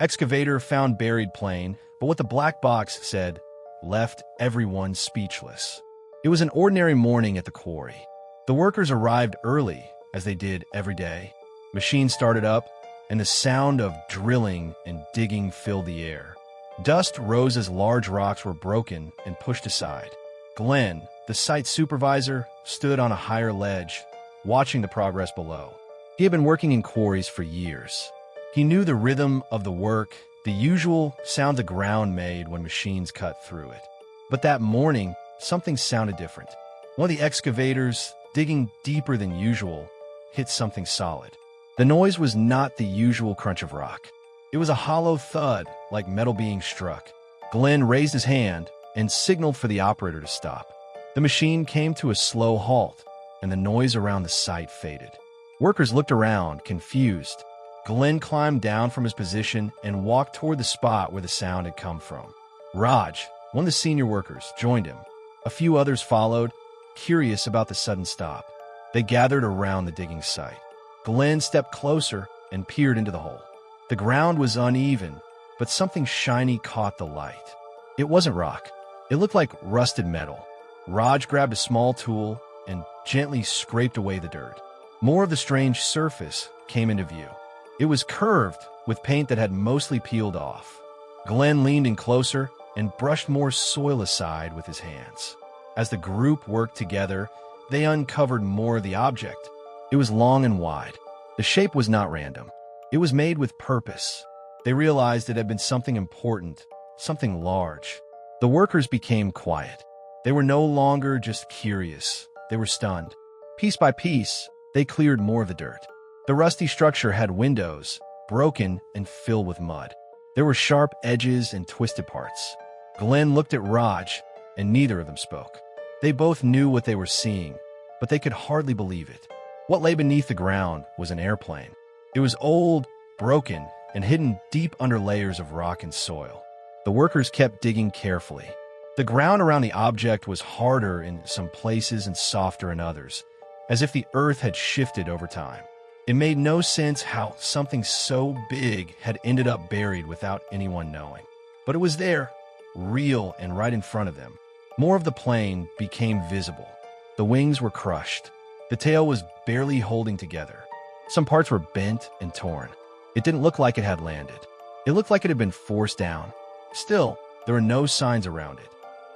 Excavator found buried plane, but what the black box said left everyone speechless. It was an ordinary morning at the quarry. The workers arrived early, as they did every day. Machines started up, and the sound of drilling and digging filled the air. Dust rose as large rocks were broken and pushed aside. Glenn, the site supervisor, stood on a higher ledge, watching the progress below. He had been working in quarries for years. He knew the rhythm of the work, the usual sound the ground made when machines cut through it. But that morning, something sounded different. One of the excavators, digging deeper than usual, hit something solid. The noise was not the usual crunch of rock. It was a hollow thud, like metal being struck. Glenn raised his hand and signaled for the operator to stop. The machine came to a slow halt, and the noise around the site faded. Workers looked around, confused. Glenn climbed down from his position and walked toward the spot where the sound had come from. Raj, one of the senior workers, joined him. A few others followed, curious about the sudden stop. They gathered around the digging site. Glenn stepped closer and peered into the hole. The ground was uneven, but something shiny caught the light. It wasn't rock. It looked like rusted metal. Raj grabbed a small tool and gently scraped away the dirt. More of the strange surface came into view. It was curved, with paint that had mostly peeled off. Glenn leaned in closer and brushed more soil aside with his hands. As the group worked together, they uncovered more of the object. It was long and wide. The shape was not random. It was made with purpose. They realized it had been something important, something large. The workers became quiet. They were no longer just curious. They were stunned. Piece by piece, they cleared more of the dirt. The rusty structure had windows, broken and filled with mud. There were sharp edges and twisted parts. Glenn looked at Raj, and neither of them spoke. They both knew what they were seeing, but they could hardly believe it. What lay beneath the ground was an airplane. It was old, broken, and hidden deep under layers of rock and soil. The workers kept digging carefully. The ground around the object was harder in some places and softer in others, as if the earth had shifted over time. It made no sense how something so big had ended up buried without anyone knowing. But it was there, real and right in front of them. More of the plane became visible. The wings were crushed. The tail was barely holding together. Some parts were bent and torn. It didn't look like it had landed. It looked like it had been forced down. Still, there were no signs around it.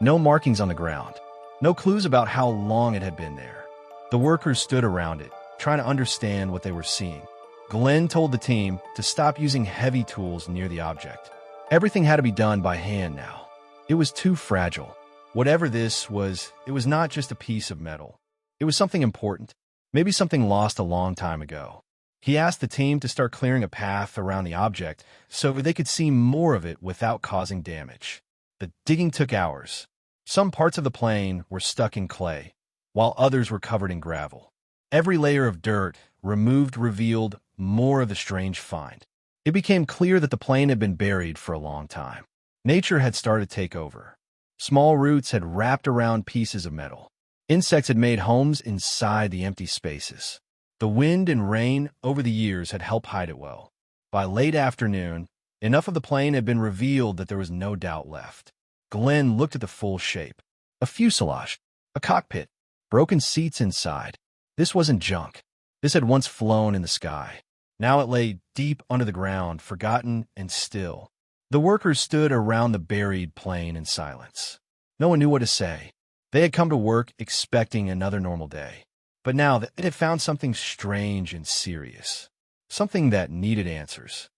No markings on the ground. No clues about how long it had been there. The workers stood around it, trying to understand what they were seeing. Glenn told the team to stop using heavy tools near the object. Everything had to be done by hand now. It was too fragile. Whatever this was, it was not just a piece of metal. It was something important, maybe something lost a long time ago. He asked the team to start clearing a path around the object so they could see more of it without causing damage. The digging took hours. Some parts of the plane were stuck in clay, while others were covered in gravel. Every layer of dirt removed revealed more of the strange find. It became clear that the plane had been buried for a long time. Nature had started to take over. Small roots had wrapped around pieces of metal. Insects had made homes inside the empty spaces. The wind and rain over the years had helped hide it well. By late afternoon, enough of the plane had been revealed that there was no doubt left. Glenn looked at the full shape. A fuselage, a cockpit, broken seats inside. This wasn't junk. This had once flown in the sky. Now it lay deep under the ground, forgotten and still. The workers stood around the buried plane in silence. No one knew what to say. They had come to work expecting another normal day. But now they had found something strange and serious. Something that needed answers.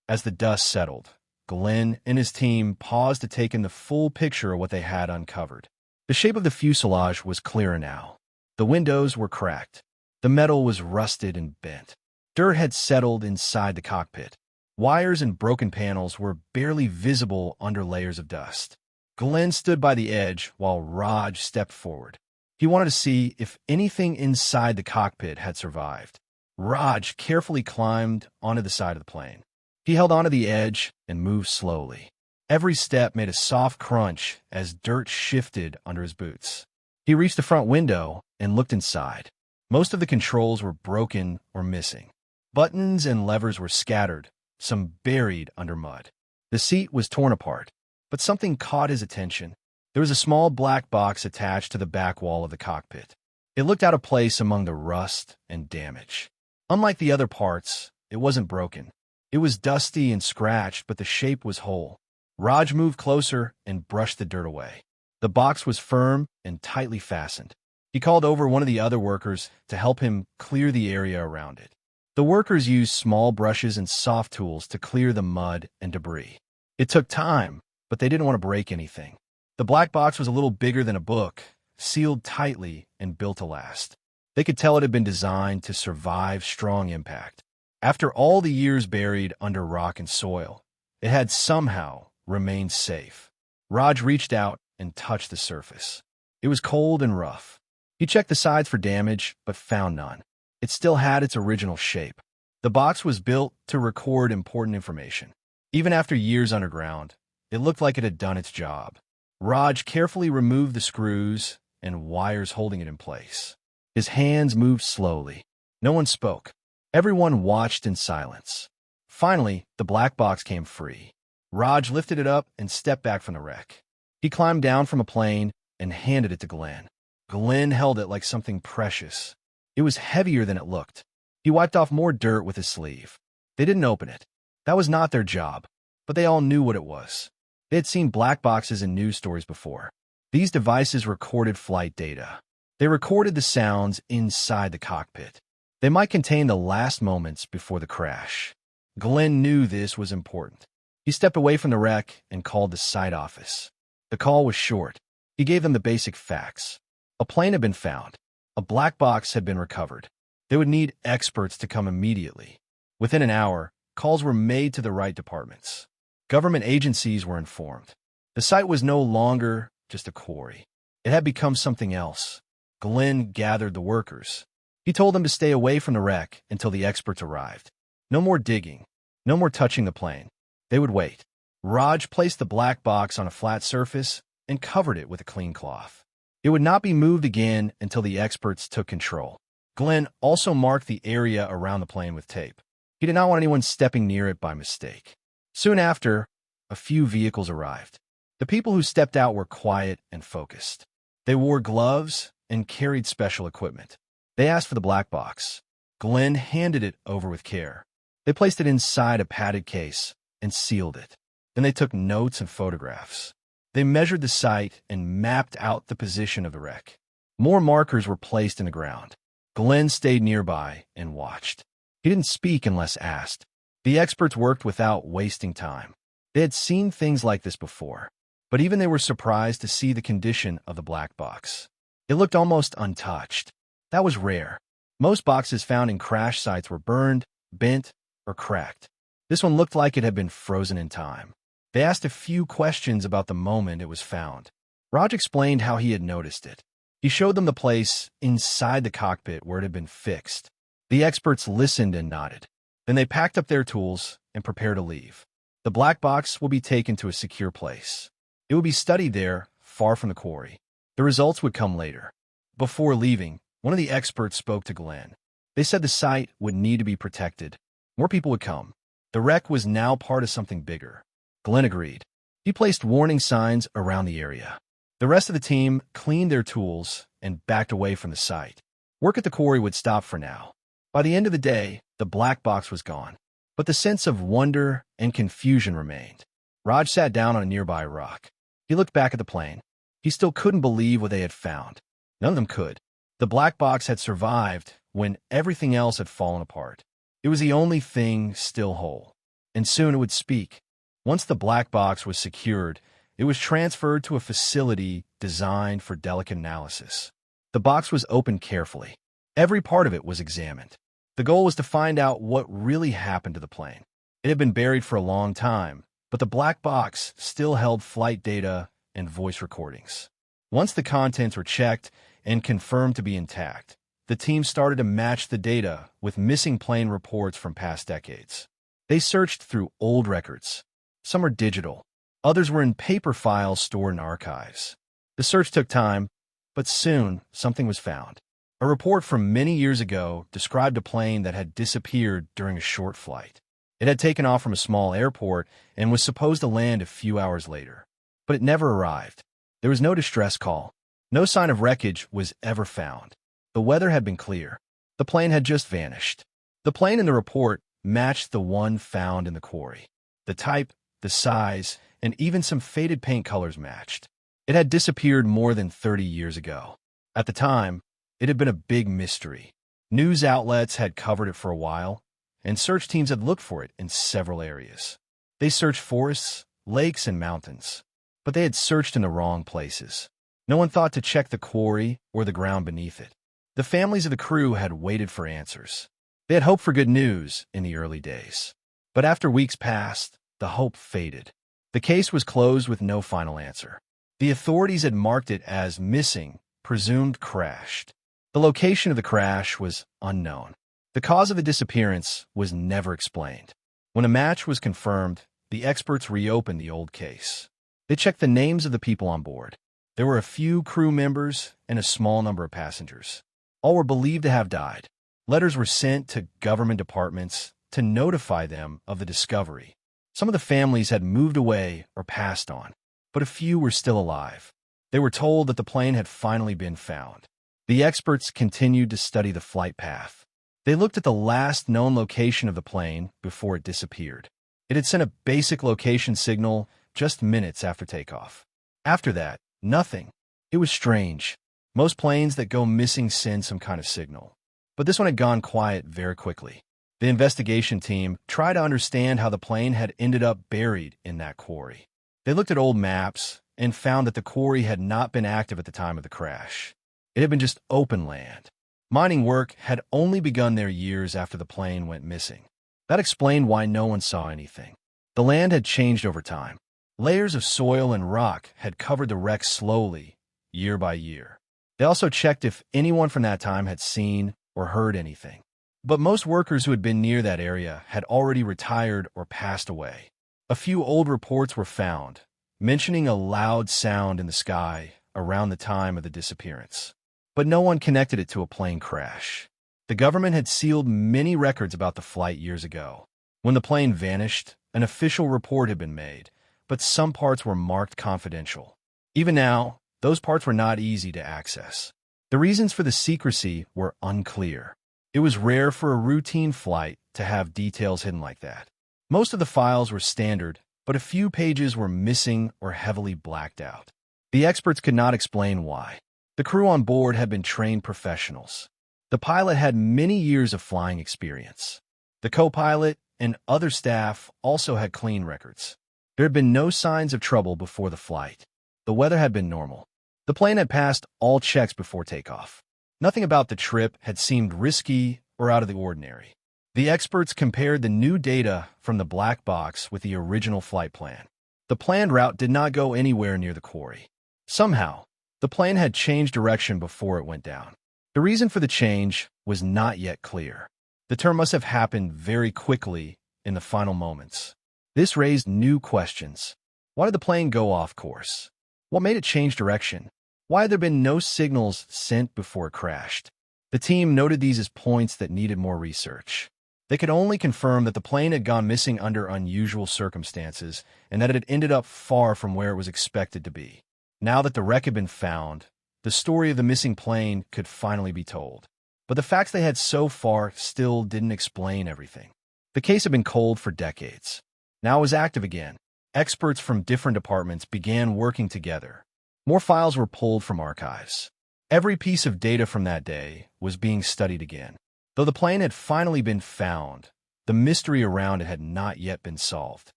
As the dust settled, Glenn and his team paused to take in the full picture of what they had uncovered. The shape of the fuselage was clearer now. The windows were cracked. The metal was rusted and bent. Dirt had settled inside the cockpit. Wires and broken panels were barely visible under layers of dust. Glenn stood by the edge while Raj stepped forward. He wanted to see if anything inside the cockpit had survived. Raj carefully climbed onto the side of the plane. He held onto the edge and moved slowly. Every step made a soft crunch as dirt shifted under his boots. He reached the front window and looked inside. Most of the controls were broken or missing. Buttons and levers were scattered, some buried under mud. The seat was torn apart, but something caught his attention. There was a small black box attached to the back wall of the cockpit. It looked out of place among the rust and damage. Unlike the other parts, it wasn't broken. It was dusty and scratched, but the shape was whole. Raj moved closer and brushed the dirt away. The box was firm and tightly fastened. He called over one of the other workers to help him clear the area around it. The workers used small brushes and soft tools to clear the mud and debris. It took time, but they didn't want to break anything. The black box was a little bigger than a book, sealed tightly and built to last. They could tell it had been designed to survive strong impact. After all the years buried under rock and soil, it had somehow remained safe. Raj reached out and touched the surface. It was cold and rough. He checked the sides for damage, but found none. It still had its original shape. The box was built to record important information. Even after years underground, it looked like it had done its job. Raj carefully removed the screws and wires holding it in place. His hands moved slowly. No one spoke. Everyone watched in silence. Finally, the black box came free. Raj lifted it up and stepped back from the wreck. He climbed down from a plane and handed it to Glenn. Glenn held it like something precious. It was heavier than it looked. He wiped off more dirt with his sleeve. They didn't open it. That was not their job, but they all knew what it was. They had seen black boxes in news stories before. These devices recorded flight data. They recorded the sounds inside the cockpit. They might contain the last moments before the crash. Glenn knew this was important. He stepped away from the wreck and called the site office. The call was short. He gave them the basic facts. A plane had been found. A black box had been recovered. They would need experts to come immediately. Within an hour, calls were made to the right departments. Government agencies were informed. The site was no longer just a quarry. It had become something else. Glenn gathered the workers. He told them to stay away from the wreck until the experts arrived. No more digging. No more touching the plane. They would wait. Raj placed the black box on a flat surface and covered it with a clean cloth. It would not be moved again until the experts took control. Glenn also marked the area around the plane with tape. He did not want anyone stepping near it by mistake. Soon after, a few vehicles arrived. The people who stepped out were quiet and focused. They wore gloves and carried special equipment. They asked for the black box. Glenn handed it over with care. They placed it inside a padded case and sealed it. Then they took notes and photographs. They measured the site and mapped out the position of the wreck. More markers were placed in the ground. Glenn stayed nearby and watched. He didn't speak unless asked. The experts worked without wasting time. They had seen things like this before, but even they were surprised to see the condition of the black box. It looked almost untouched. That was rare. Most boxes found in crash sites were burned, bent, or cracked. This one looked like it had been frozen in time. They asked a few questions about the moment it was found. Raj explained how he had noticed it. He showed them the place inside the cockpit where it had been fixed. The experts listened and nodded. Then they packed up their tools and prepared to leave. The black box will be taken to a secure place. It would be studied there, far from the quarry. The results would come later. Before leaving, one of the experts spoke to Glenn. They said the site would need to be protected. More people would come. The wreck was now part of something bigger. Glenn agreed. He placed warning signs around the area. The rest of the team cleaned their tools and backed away from the site. Work at the quarry would stop for now. By the end of the day, the black box was gone, but the sense of wonder and confusion remained. Raj sat down on a nearby rock. He looked back at the plane. He still couldn't believe what they had found. None of them could. The black box had survived when everything else had fallen apart. It was the only thing still whole. And soon it would speak. Once the black box was secured, it was transferred to a facility designed for delicate analysis. The box was opened carefully. Every part of it was examined. The goal was to find out what really happened to the plane. It had been buried for a long time, but the black box still held flight data and voice recordings. Once the contents were checked and confirmed to be intact, the team started to match the data with missing plane reports from past decades. They searched through old records. Some were digital. Others were in paper files stored in archives. The search took time, but soon something was found. A report from many years ago described a plane that had disappeared during a short flight. It had taken off from a small airport and was supposed to land a few hours later. But it never arrived. There was no distress call. No sign of wreckage was ever found. The weather had been clear. The plane had just vanished. The plane in the report matched the one found in the quarry. The type, the size, and even some faded paint colors matched. It had disappeared more than 30 years ago. At the time, it had been a big mystery. News outlets had covered it for a while, and search teams had looked for it in several areas. They searched forests, lakes, and mountains, but they had searched in the wrong places. No one thought to check the quarry or the ground beneath it. The families of the crew had waited for answers. They had hoped for good news in the early days. But after weeks passed, the hope faded. The case was closed with no final answer. The authorities had marked it as missing, presumed crashed. The location of the crash was unknown. The cause of the disappearance was never explained. When a match was confirmed, the experts reopened the old case. They checked the names of the people on board. There were a few crew members and a small number of passengers. All were believed to have died. Letters were sent to government departments to notify them of the discovery. Some of the families had moved away or passed on, but a few were still alive. They were told that the plane had finally been found. The experts continued to study the flight path. They looked at the last known location of the plane before it disappeared. It had sent a basic location signal just minutes after takeoff. After that, nothing. It was strange. Most planes that go missing send some kind of signal. But this one had gone quiet very quickly. The investigation team tried to understand how the plane had ended up buried in that quarry. They looked at old maps and found that the quarry had not been active at the time of the crash. It had been just open land. Mining work had only begun there years after the plane went missing. That explained why no one saw anything. The land had changed over time. Layers of soil and rock had covered the wreck slowly, year by year. They also checked if anyone from that time had seen or heard anything. But most workers who had been near that area had already retired or passed away. A few old reports were found, mentioning a loud sound in the sky around the time of the disappearance. But no one connected it to a plane crash. The government had sealed many records about the flight years ago. When the plane vanished, an official report had been made, but some parts were marked confidential. Even now, those parts were not easy to access. The reasons for the secrecy were unclear. It was rare for a routine flight to have details hidden like that. Most of the files were standard, but a few pages were missing or heavily blacked out. The experts could not explain why. The crew on board had been trained professionals. The pilot had many years of flying experience. The co-pilot and other staff also had clean records. There had been no signs of trouble before the flight. The weather had been normal. The plane had passed all checks before takeoff. Nothing about the trip had seemed risky or out of the ordinary. The experts compared the new data from the black box with the original flight plan. The planned route did not go anywhere near the quarry. Somehow, the plane had changed direction before it went down. The reason for the change was not yet clear. The turn must have happened very quickly in the final moments. This raised new questions. Why did the plane go off course? What made it change direction? Why had there been no signals sent before it crashed? The team noted these as points that needed more research. They could only confirm that the plane had gone missing under unusual circumstances and that it had ended up far from where it was expected to be. Now that the wreck had been found, the story of the missing plane could finally be told. But the facts they had so far still didn't explain everything. The case had been cold for decades. Now it was active again. Experts from different departments began working together. More files were pulled from archives. Every piece of data from that day was being studied again. Though the plane had finally been found, the mystery around it had not yet been solved.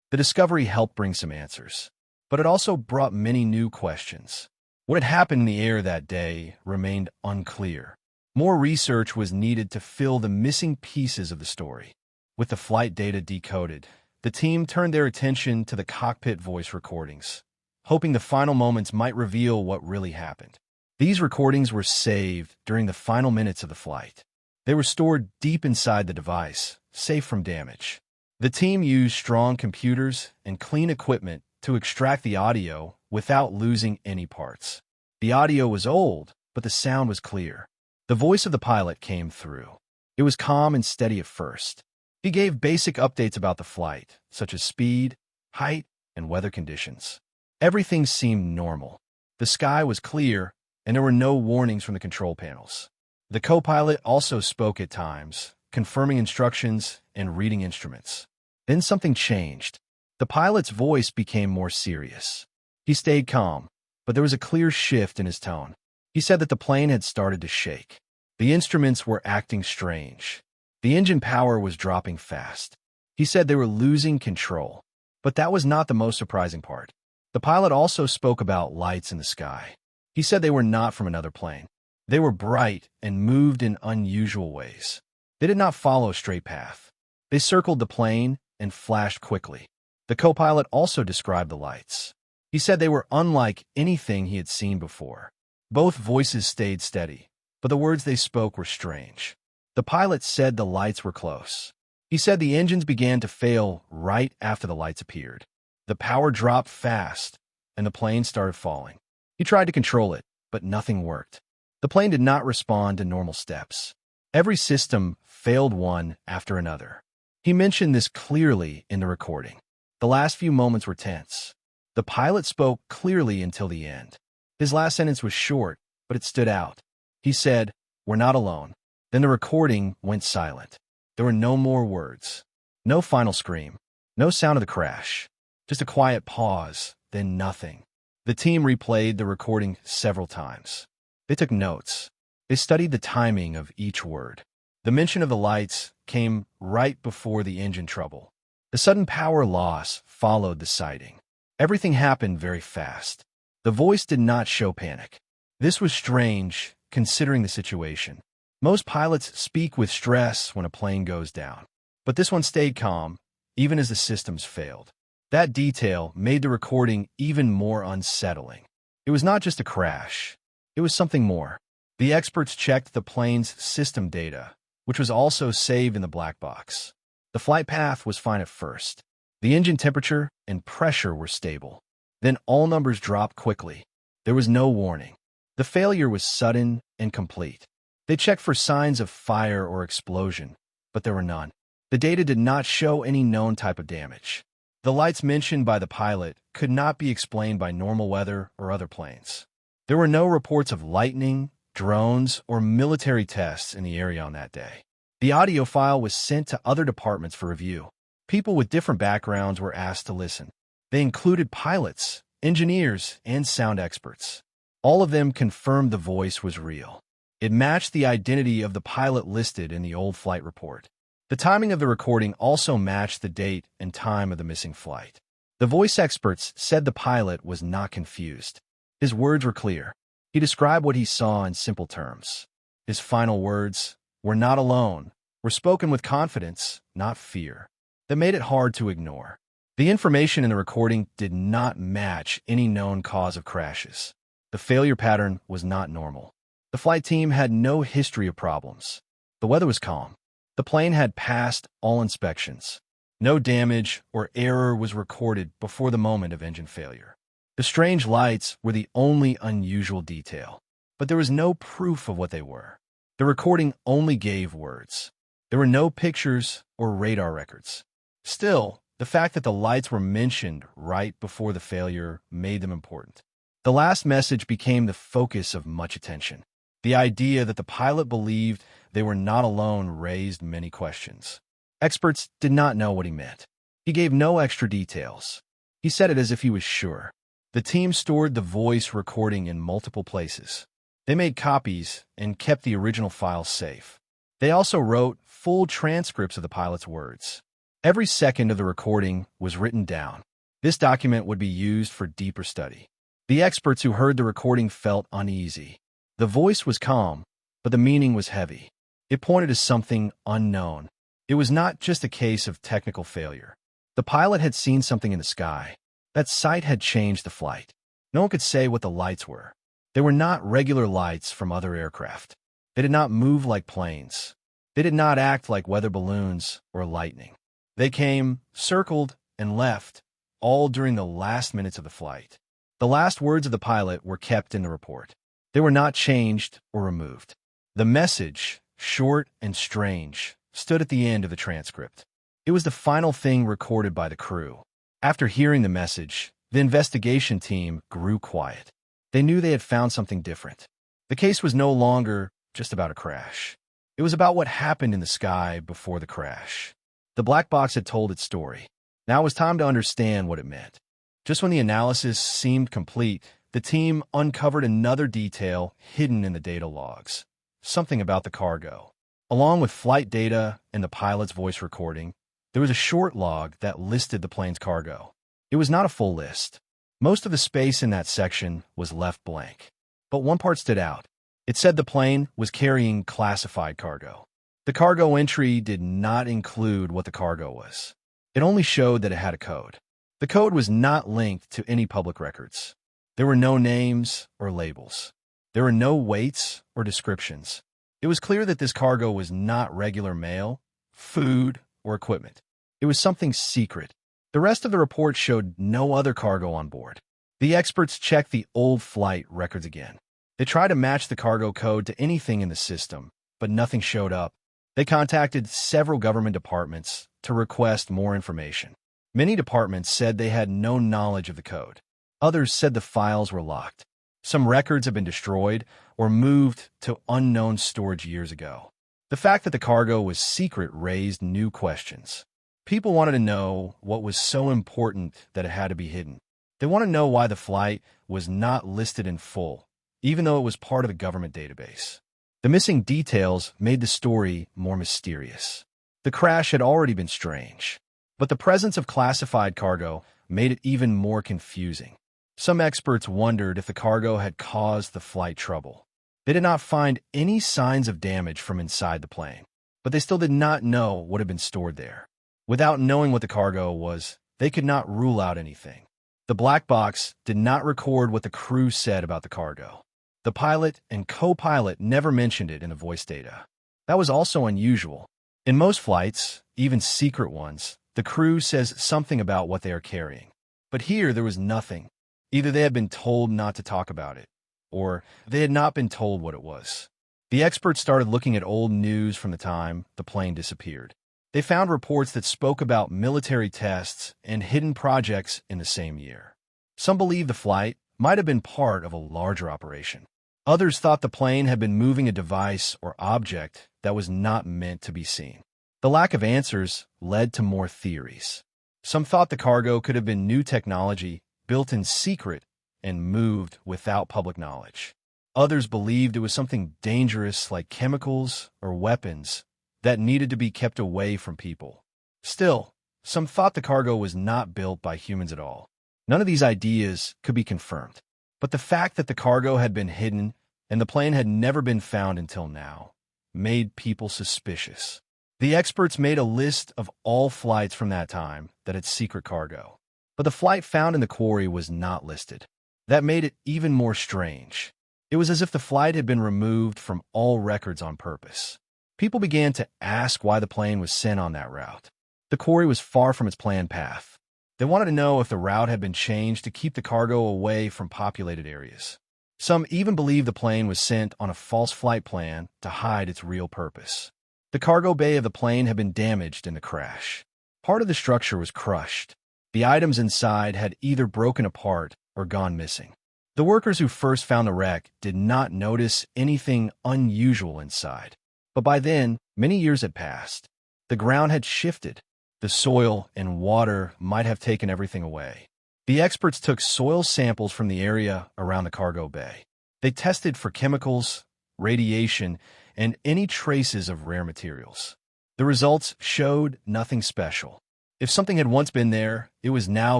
The discovery helped bring some answers, but it also brought many new questions. What had happened in the air that day remained unclear. More research was needed to fill the missing pieces of the story. With the flight data decoded, the team turned their attention to the cockpit voice recordings, hoping the final moments might reveal what really happened. These recordings were saved during the final minutes of the flight. They were stored deep inside the device, safe from damage. The team used strong computers and clean equipment to extract the audio without losing any parts. The audio was old, but the sound was clear. The voice of the pilot came through. It was calm and steady at first. He gave basic updates about the flight, such as speed, height, and weather conditions. Everything seemed normal. The sky was clear, and there were no warnings from the control panels. The co-pilot also spoke at times, confirming instructions and reading instruments. Then something changed. The pilot's voice became more serious. He stayed calm, but there was a clear shift in his tone. He said that the plane had started to shake. The instruments were acting strange. The engine power was dropping fast. He said they were losing control. But that was not the most surprising part. The pilot also spoke about lights in the sky. He said they were not from another plane. They were bright and moved in unusual ways. They did not follow a straight path. They circled the plane and flashed quickly. The co-pilot also described the lights. He said they were unlike anything he had seen before. Both voices stayed steady, but the words they spoke were strange. The pilot said the lights were close. He said the engines began to fail right after the lights appeared. The power dropped fast, and the plane started falling. He tried to control it, but nothing worked. The plane did not respond to normal steps. Every system failed one after another. He mentioned this clearly in the recording. The last few moments were tense. The pilot spoke clearly until the end. His last sentence was short, but it stood out. He said, "We're not alone." Then the recording went silent. There were no more words. No final scream. No sound of the crash. Just a quiet pause, then nothing. The team replayed the recording several times. They took notes. They studied the timing of each word. The mention of the lights came right before the engine trouble. The sudden power loss followed the sighting. Everything happened very fast. The voice did not show panic. This was strange, considering the situation. Most pilots speak with stress when a plane goes down. But this one stayed calm, even as the systems failed. That detail made the recording even more unsettling. It was not just a crash. It was something more. The experts checked the plane's system data, which was also saved in the black box. The flight path was fine at first. The engine temperature and pressure were stable. Then all numbers dropped quickly. There was no warning. The failure was sudden and complete. They checked for signs of fire or explosion, but there were none. The data did not show any known type of damage. The lights mentioned by the pilot could not be explained by normal weather or other planes. There were no reports of lightning, drones, or military tests in the area on that day. The audio file was sent to other departments for review. People with different backgrounds were asked to listen. They included pilots, engineers, and sound experts. All of them confirmed the voice was real. It matched the identity of the pilot listed in the old flight report. The timing of the recording also matched the date and time of the missing flight. The voice experts said the pilot was not confused. His words were clear. He described what he saw in simple terms. His final words, "We're not alone," were spoken with confidence, not fear. That made it hard to ignore. The information in the recording did not match any known cause of crashes. The failure pattern was not normal. The flight team had no history of problems. The weather was calm. The plane had passed all inspections. No damage or error was recorded before the moment of engine failure. The strange lights were the only unusual detail, but there was no proof of what they were. The recording only gave words. There were no pictures or radar records. Still, the fact that the lights were mentioned right before the failure made them important. The last message became the focus of much attention. The idea that the pilot believed they were not alone raised many questions. Experts did not know what he meant. He gave no extra details. He said it as if he was sure. The team stored the voice recording in multiple places. They made copies and kept the original files safe. They also wrote full transcripts of the pilot's words. Every second of the recording was written down. This document would be used for deeper study. The experts who heard the recording felt uneasy. The voice was calm, but the meaning was heavy. It pointed to something unknown. It was not just a case of technical failure. The pilot had seen something in the sky. That sight had changed the flight. No one could say what the lights were. They were not regular lights from other aircraft. They did not move like planes. They did not act like weather balloons or lightning. They came, circled, and left, all during the last minutes of the flight. The last words of the pilot were kept in the report. They were not changed or removed. The message, short and strange, stood at the end of the transcript. It was the final thing recorded by the crew. After hearing the message, the investigation team grew quiet. They knew they had found something different. The case was no longer just about a crash. It was about what happened in the sky before the crash. The black box had told its story. Now it was time to understand what it meant. Just when the analysis seemed complete, the team uncovered another detail hidden in the data logs. Something about the cargo. Along with flight data and the pilot's voice recording, there was a short log that listed the plane's cargo. It was not a full list. Most of the space in that section was left blank. But one part stood out. It said the plane was carrying classified cargo. The cargo entry did not include what the cargo was. It only showed that it had a code. The code was not linked to any public records. There were no names or labels. There were no weights or descriptions. It was clear that this cargo was not regular mail, food, or equipment. It was something secret. The rest of the report showed no other cargo on board. The experts checked the old flight records again. They tried to match the cargo code to anything in the system, but nothing showed up. They contacted several government departments to request more information. Many departments said they had no knowledge of the code. Others said the files were locked. Some records had been destroyed or moved to unknown storage years ago. The fact that the cargo was secret raised new questions. People wanted to know what was so important that it had to be hidden. They wanted to know why the flight was not listed in full, even though it was part of the government database. The missing details made the story more mysterious. The crash had already been strange, but the presence of classified cargo made it even more confusing. Some experts wondered if the cargo had caused the flight trouble. They did not find any signs of damage from inside the plane, but they still did not know what had been stored there. Without knowing what the cargo was, they could not rule out anything. The black box did not record what the crew said about the cargo. The pilot and co-pilot never mentioned it in the voice data. That was also unusual. In most flights, even secret ones, the crew says something about what they are carrying. But here there was nothing. Either they had been told not to talk about it, or they had not been told what it was. The experts started looking at old news from the time the plane disappeared. They found reports that spoke about military tests and hidden projects in the same year. Some believed the flight might have been part of a larger operation. Others thought the plane had been moving a device or object that was not meant to be seen. The lack of answers led to more theories. Some thought the cargo could have been new technology built in secret and moved without public knowledge. Others believed it was something dangerous like chemicals or weapons that needed to be kept away from people. Still, some thought the cargo was not built by humans at all. None of these ideas could be confirmed. But the fact that the cargo had been hidden and the plane had never been found until now made people suspicious. The experts made a list of all flights from that time that had secret cargo. But the flight found in the quarry was not listed. That made it even more strange. It was as if the flight had been removed from all records on purpose. People began to ask why the plane was sent on that route. The quarry was far from its planned path. They wanted to know if the route had been changed to keep the cargo away from populated areas. Some even believed the plane was sent on a false flight plan to hide its real purpose. The cargo bay of the plane had been damaged in the crash. Part of the structure was crushed. The items inside had either broken apart or gone missing. The workers who first found the wreck did not notice anything unusual inside. But by then, many years had passed. The ground had shifted. The soil and water might have taken everything away. The experts took soil samples from the area around the cargo bay. They tested for chemicals, radiation, and any traces of rare materials. The results showed nothing special. If something had once been there, it was now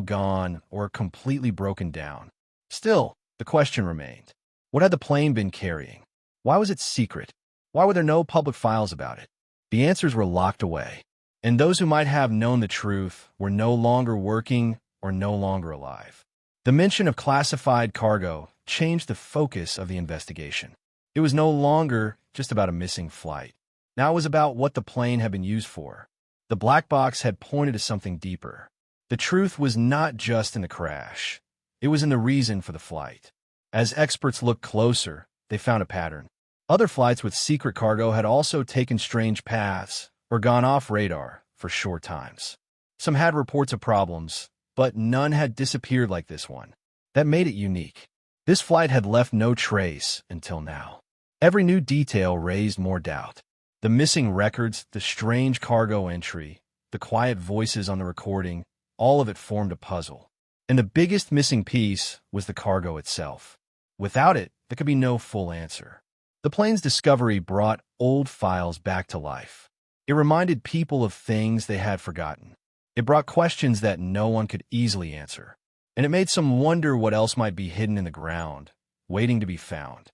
gone or completely broken down. Still, the question remained. What had the plane been carrying? Why was it secret? Why were there no public files about it? The answers were locked away, and those who might have known the truth were no longer working or no longer alive. The mention of classified cargo changed the focus of the investigation. It was no longer just about a missing flight. Now it was about what the plane had been used for. The black box had pointed to something deeper. The truth was not just in the crash. It was in the reason for the flight. As experts looked closer, they found a pattern. Other flights with secret cargo had also taken strange paths or gone off radar, for short times. Some had reports of problems, but none had disappeared like this one. That made it unique. This flight had left no trace until now. Every new detail raised more doubt. The missing records, the strange cargo entry, the quiet voices on the recording, all of it formed a puzzle. And the biggest missing piece was the cargo itself. Without it, there could be no full answer. The plane's discovery brought old files back to life. It reminded people of things they had forgotten. It brought questions that no one could easily answer. And it made some wonder what else might be hidden in the ground, waiting to be found.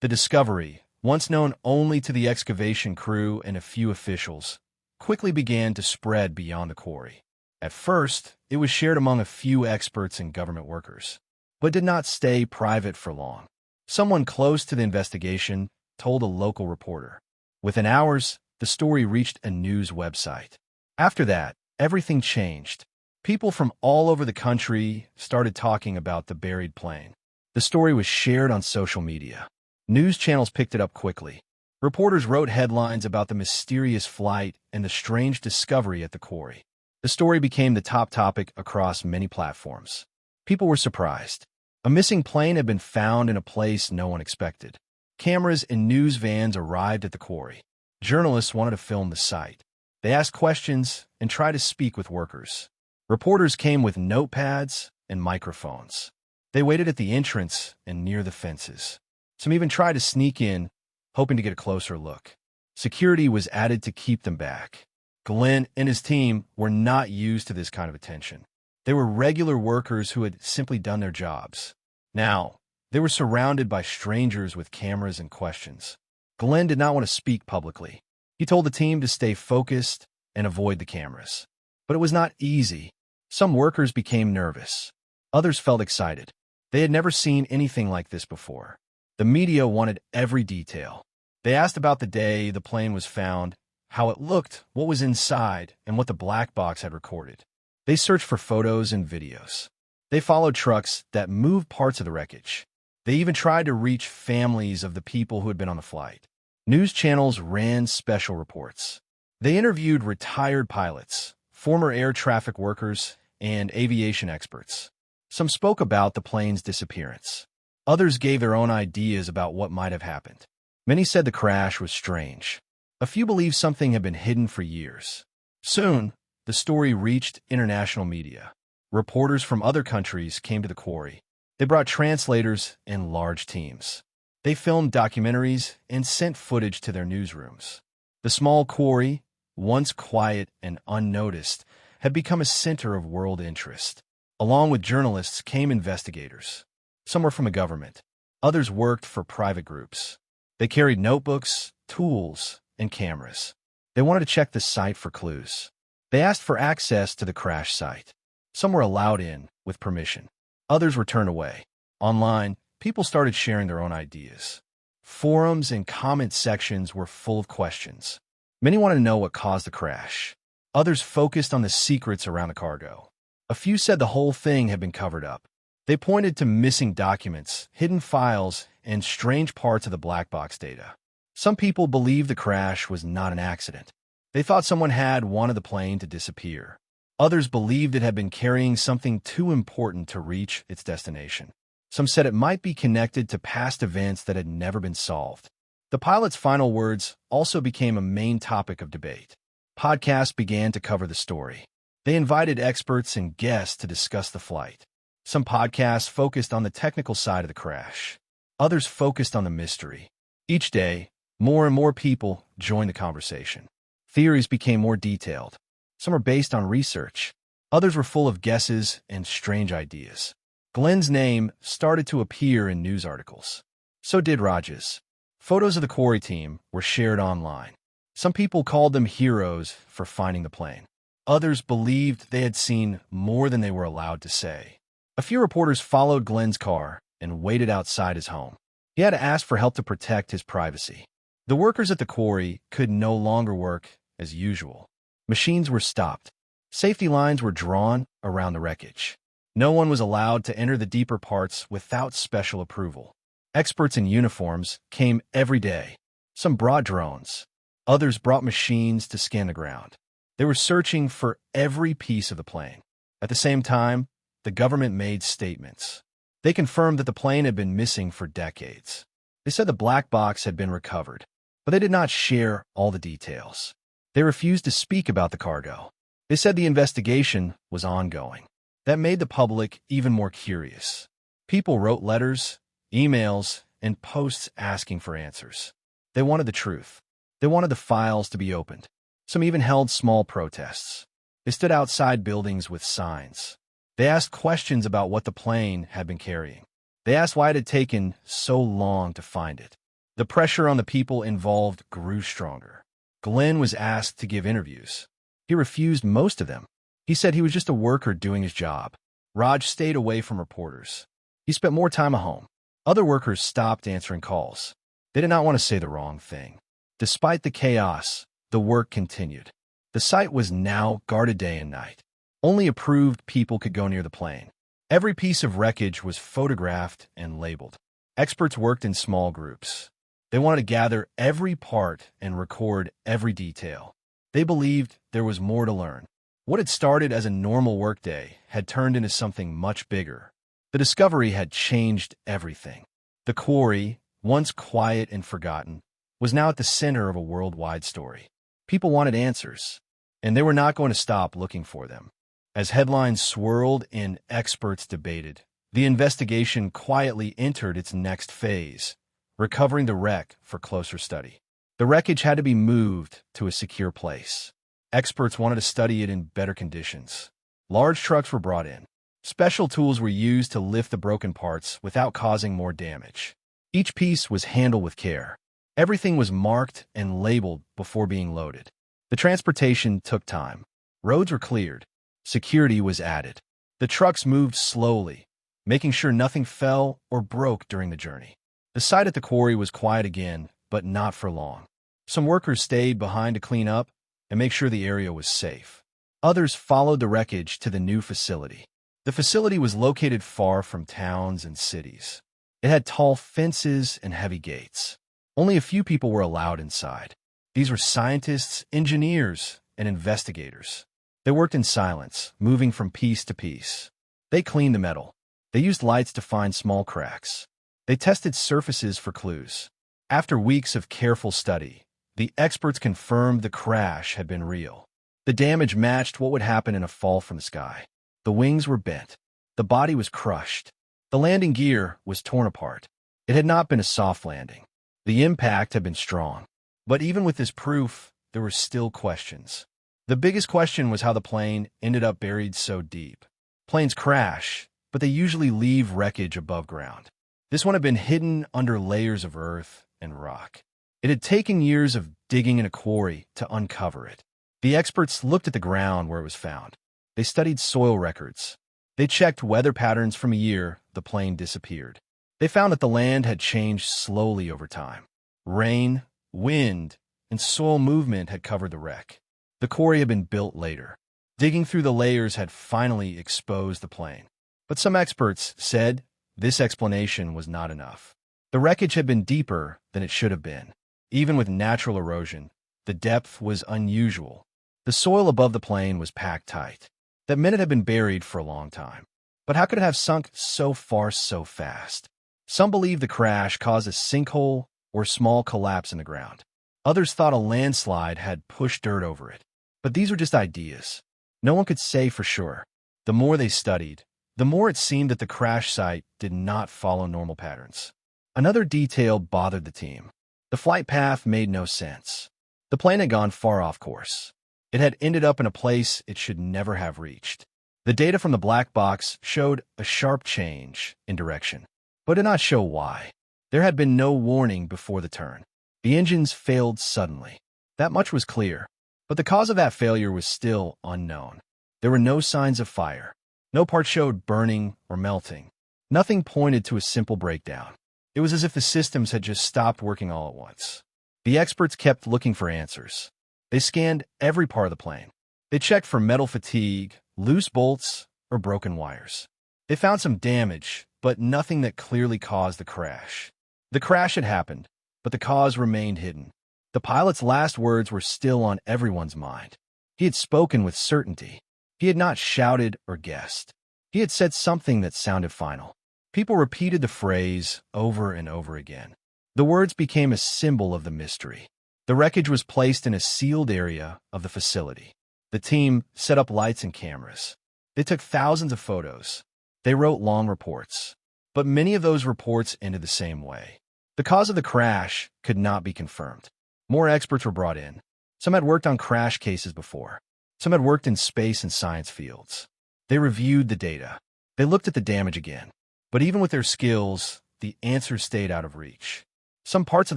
The discovery, once known only to the excavation crew and a few officials, quickly began to spread beyond the quarry. At first, it was shared among a few experts and government workers, but did not stay private for long. Someone close to the investigation told a local reporter. Within hours, the story reached a news website. After that, everything changed. People from all over the country started talking about the buried plane. The story was shared on social media. News channels picked it up quickly. Reporters wrote headlines about the mysterious flight and the strange discovery at the quarry. The story became the top topic across many platforms. People were surprised. A missing plane had been found in a place no one expected. Cameras and news vans arrived at the quarry. Journalists wanted to film the site. They asked questions and tried to speak with workers. Reporters came with notepads and microphones. They waited at the entrance and near the fences. Some even tried to sneak in, hoping to get a closer look. Security was added to keep them back. Glenn and his team were not used to this kind of attention. They were regular workers who had simply done their jobs. Now, they were surrounded by strangers with cameras and questions. Glenn did not want to speak publicly. He told the team to stay focused and avoid the cameras. But it was not easy. Some workers became nervous. Others felt excited. They had never seen anything like this before. The media wanted every detail. They asked about the day the plane was found, how it looked, what was inside, and what the black box had recorded. They searched for photos and videos. They followed trucks that moved parts of the wreckage. They even tried to reach families of the people who had been on the flight. News channels ran special reports. They interviewed retired pilots, former air traffic workers, and aviation experts. Some spoke about the plane's disappearance. Others gave their own ideas about what might have happened. Many said the crash was strange. A few believed something had been hidden for years. Soon, the story reached international media. Reporters from other countries came to the quarry. They brought translators and large teams. They filmed documentaries and sent footage to their newsrooms. The small quarry, once quiet and unnoticed, had become a center of world interest. Along with journalists came investigators. Some were from the government. Others worked for private groups. They carried notebooks, tools, and cameras. They wanted to check the site for clues. They asked for access to the crash site. Some were allowed in, with permission. Others were turned away. Online, people started sharing their own ideas. Forums and comment sections were full of questions. Many wanted to know what caused the crash. Others focused on the secrets around the cargo. A few said the whole thing had been covered up. They pointed to missing documents, hidden files, and strange parts of the black box data. Some people believed the crash was not an accident. They thought someone had wanted the plane to disappear. Others believed it had been carrying something too important to reach its destination. Some said it might be connected to past events that had never been solved. The pilot's final words also became a main topic of debate. Podcasts began to cover the story. They invited experts and guests to discuss the flight. Some podcasts focused on the technical side of the crash. Others focused on the mystery. Each day, more and more people joined the conversation. Theories became more detailed. Some were based on research. Others were full of guesses and strange ideas. Glenn's name started to appear in news articles. So did Raj's. Photos of the quarry team were shared online. Some people called them heroes for finding the plane. Others believed they had seen more than they were allowed to say. A few reporters followed Glenn's car and waited outside his home. He had to ask for help to protect his privacy. The workers at the quarry could no longer work as usual. Machines were stopped. Safety lines were drawn around the wreckage. No one was allowed to enter the deeper parts without special approval. Experts in uniforms came every day. Some brought drones. Others brought machines to scan the ground. They were searching for every piece of the plane. At the same time, the government made statements. They confirmed that the plane had been missing for decades. They said the black box had been recovered, but they did not share all the details. They refused to speak about the cargo. They said the investigation was ongoing. That made the public even more curious. People wrote letters, emails, and posts asking for answers. They wanted the truth. They wanted the files to be opened. Some even held small protests. They stood outside buildings with signs. They asked questions about what the plane had been carrying. They asked why it had taken so long to find it. The pressure on the people involved grew stronger. Glenn was asked to give interviews. He refused most of them. He said he was just a worker doing his job. Raj stayed away from reporters. He spent more time at home. Other workers stopped answering calls. They did not want to say the wrong thing. Despite the chaos, the work continued. The site was now guarded day and night. Only approved people could go near the plane. Every piece of wreckage was photographed and labeled. Experts worked in small groups. They wanted to gather every part and record every detail. They believed there was more to learn. What had started as a normal workday had turned into something much bigger. The discovery had changed everything. The quarry, once quiet and forgotten, was now at the center of a worldwide story. People wanted answers, and they were not going to stop looking for them. As headlines swirled and experts debated, the investigation quietly entered its next phase, recovering the wreck for closer study. The wreckage had to be moved to a secure place. Experts wanted to study it in better conditions. Large trucks were brought in. Special tools were used to lift the broken parts without causing more damage. Each piece was handled with care. Everything was marked and labeled before being loaded. The transportation took time. Roads were cleared. Security was added. The trucks moved slowly, making sure nothing fell or broke during the journey. The site at the quarry was quiet again, but not for long. Some workers stayed behind to clean up and make sure the area was safe. Others followed the wreckage to the new facility. The facility was located far from towns and cities. It had tall fences and heavy gates. Only a few people were allowed inside. These were scientists, engineers, and investigators. They worked in silence, moving from piece to piece. They cleaned the metal. They used lights to find small cracks. They tested surfaces for clues. After weeks of careful study, the experts confirmed the crash had been real. The damage matched what would happen in a fall from the sky. The wings were bent. The body was crushed. The landing gear was torn apart. It had not been a soft landing. The impact had been strong. But even with this proof, there were still questions. The biggest question was how the plane ended up buried so deep. Planes crash, but they usually leave wreckage above ground. This one had been hidden under layers of earth and rock. It had taken years of digging in a quarry to uncover it. The experts looked at the ground where it was found. They studied soil records. They checked weather patterns from a year the plane disappeared. They found that the land had changed slowly over time. Rain, wind, and soil movement had covered the wreck. The quarry had been built later. Digging through the layers had finally exposed the plane. But some experts said this explanation was not enough. The wreckage had been deeper than it should have been. Even with natural erosion, the depth was unusual. The soil above the plane was packed tight. That meant it had been buried for a long time. But how could it have sunk so far so fast? Some believed the crash caused a sinkhole or small collapse in the ground. Others thought a landslide had pushed dirt over it. But these were just ideas. No one could say for sure. The more they studied, the more it seemed that the crash site did not follow normal patterns. Another detail bothered the team. The flight path made no sense. The plane had gone far off course. It had ended up in a place it should never have reached. The data from the black box showed a sharp change in direction, but did not show why. There had been no warning before the turn. The engines failed suddenly. That much was clear, but the cause of that failure was still unknown. There were no signs of fire. No part showed burning or melting. Nothing pointed to a simple breakdown. It was as if the systems had just stopped working all at once. The experts kept looking for answers. They scanned every part of the plane. They checked for metal fatigue, loose bolts, or broken wires. They found some damage, but nothing that clearly caused the crash. The crash had happened, but the cause remained hidden. The pilot's last words were still on everyone's mind. He had spoken with certainty. He had not shouted or guessed. He had said something that sounded final. People repeated the phrase over and over again. The words became a symbol of the mystery. The wreckage was placed in a sealed area of the facility. The team set up lights and cameras. They took thousands of photos. They wrote long reports. But many of those reports ended the same way. The cause of the crash could not be confirmed. More experts were brought in. Some had worked on crash cases before. Some had worked in space and science fields. They reviewed the data. They looked at the damage again. But even with their skills, the answers stayed out of reach. Some parts of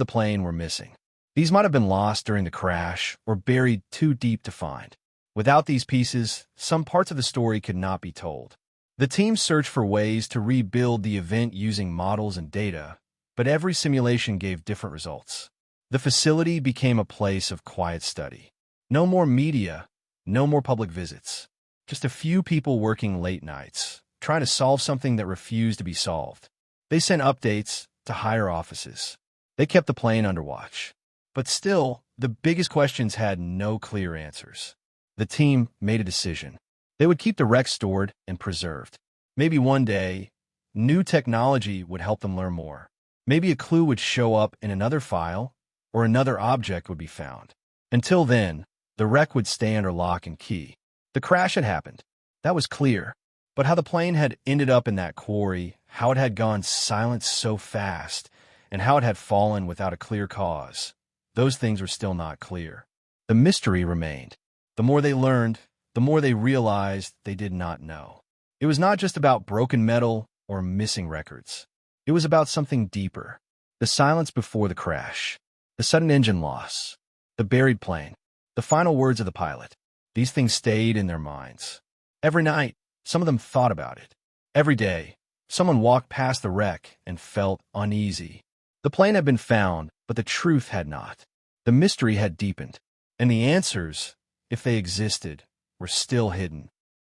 the plane were missing. These might have been lost during the crash or buried too deep to find. Without these pieces, some parts of the story could not be told. The team searched for ways to rebuild the event using models and data, but every simulation gave different results. The facility became a place of quiet study. No more media, no more public visits. Just a few people working late nights, trying to solve something that refused to be solved. They sent updates to higher offices. They kept the plane under watch. But still, the biggest questions had no clear answers. The team made a decision. They would keep the wreck stored and preserved. Maybe one day, new technology would help them learn more. Maybe a clue would show up in another file, or another object would be found. Until then, the wreck would stay under lock and key. The crash had happened. That was clear. But how the plane had ended up in that quarry, how it had gone silent so fast, and how it had fallen without a clear cause, those things were still not clear. The mystery remained. The more they learned, the more they realized they did not know. It was not just about broken metal or missing records. It was about something deeper. The silence before the crash, the sudden engine loss, the buried plane, the final words of the pilot. These things stayed in their minds. Every night, some of them thought about it. Every day, someone walked past the wreck and felt uneasy. The plane had been found, but the truth had not. The mystery had deepened, and the answers, if they existed, were still hidden.